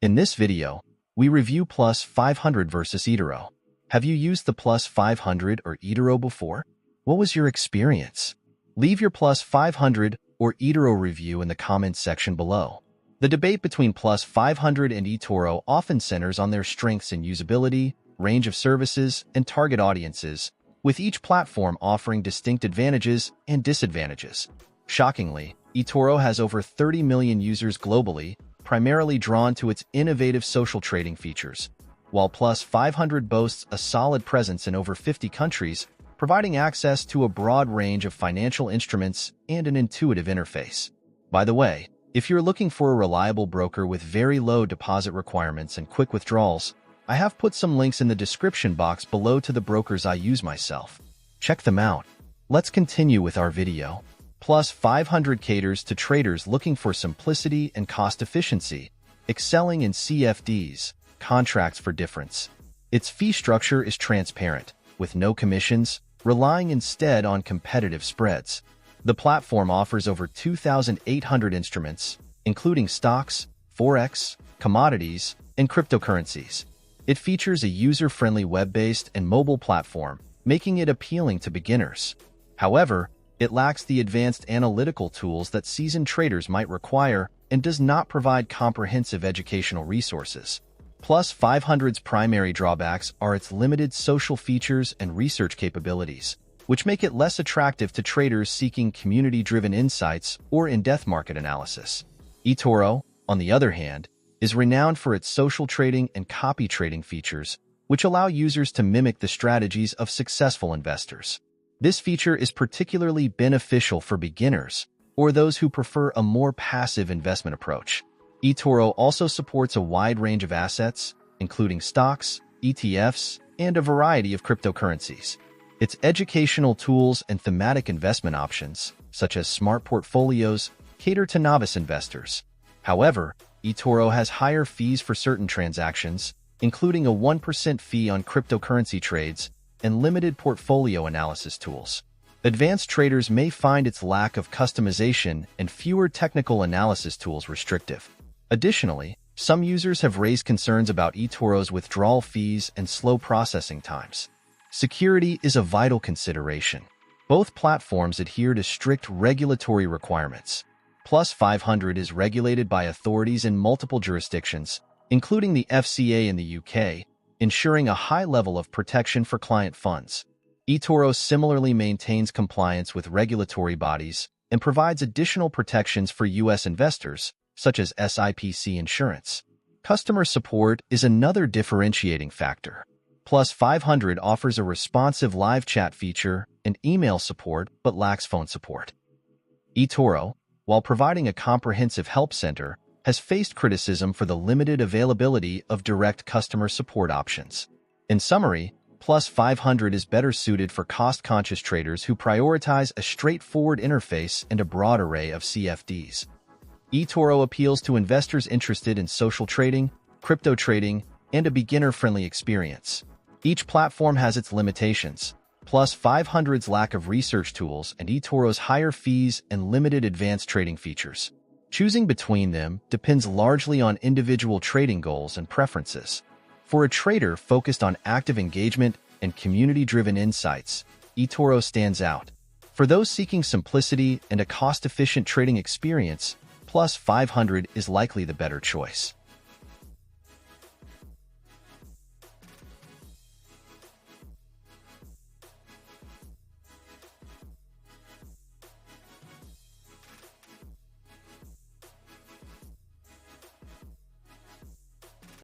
In this video, we review Plus500 versus eToro. Have you used the Plus500 or eToro before? What was your experience? Leave your Plus500 or eToro review in the comments section below. The debate between Plus500 and eToro often centers on their strengths in usability, range of services, and target audiences, with each platform offering distinct advantages and disadvantages. Shockingly, eToro has over 30 million users globally, primarily drawn to its innovative social trading features, while Plus500 boasts a solid presence in over 50 countries, providing access to a broad range of financial instruments and an intuitive interface. By the way, if you're looking for a reliable broker with very low deposit requirements and quick withdrawals, I have put some links in the description box below to the brokers I use myself. Check them out. Let's continue with our video. Plus500 caters to traders looking for simplicity and cost efficiency, excelling in CFDs, contracts for difference. Its fee structure is transparent, with no commissions, relying instead on competitive spreads. The platform offers over 2,800 instruments, including stocks, forex, commodities, and cryptocurrencies. It features a user-friendly web-based and mobile platform, making it appealing to beginners. However, it lacks the advanced analytical tools that seasoned traders might require and does not provide comprehensive educational resources. Plus500's primary drawbacks are its limited social features and research capabilities, which make it less attractive to traders seeking community-driven insights or in-depth market analysis. eToro, on the other hand, is renowned for its social trading and copy trading features, which allow users to mimic the strategies of successful investors. This feature is particularly beneficial for beginners or those who prefer a more passive investment approach. eToro also supports a wide range of assets, including stocks, ETFs, and a variety of cryptocurrencies. Its educational tools and thematic investment options, such as smart portfolios, cater to novice investors. However, eToro has higher fees for certain transactions, including a 1% fee on cryptocurrency trades and limited portfolio analysis tools. Advanced traders may find its lack of customization and fewer technical analysis tools restrictive. Additionally, some users have raised concerns about eToro's withdrawal fees and slow processing times. Security is a vital consideration. Both platforms adhere to strict regulatory requirements. Plus500 is regulated by authorities in multiple jurisdictions, including the FCA in the UK, ensuring a high level of protection for client funds. eToro similarly maintains compliance with regulatory bodies and provides additional protections for U.S. investors, such as SIPC insurance. Customer support is another differentiating factor. Plus500 offers a responsive live chat feature and email support but lacks phone support. eToro, while providing a comprehensive help center, has faced criticism for the limited availability of direct customer support options. In summary, Plus500 is better suited for cost-conscious traders who prioritize a straightforward interface and a broad array of CFDs. eToro appeals to investors interested in social trading, crypto trading, and a beginner-friendly experience. Each platform has its limitations. Plus500's lack of research tools and eToro's higher fees and limited advanced trading features. Choosing between them depends largely on individual trading goals and preferences. For a trader focused on active engagement and community-driven insights, eToro stands out. For those seeking simplicity and a cost-efficient trading experience, Plus500 is likely the better choice.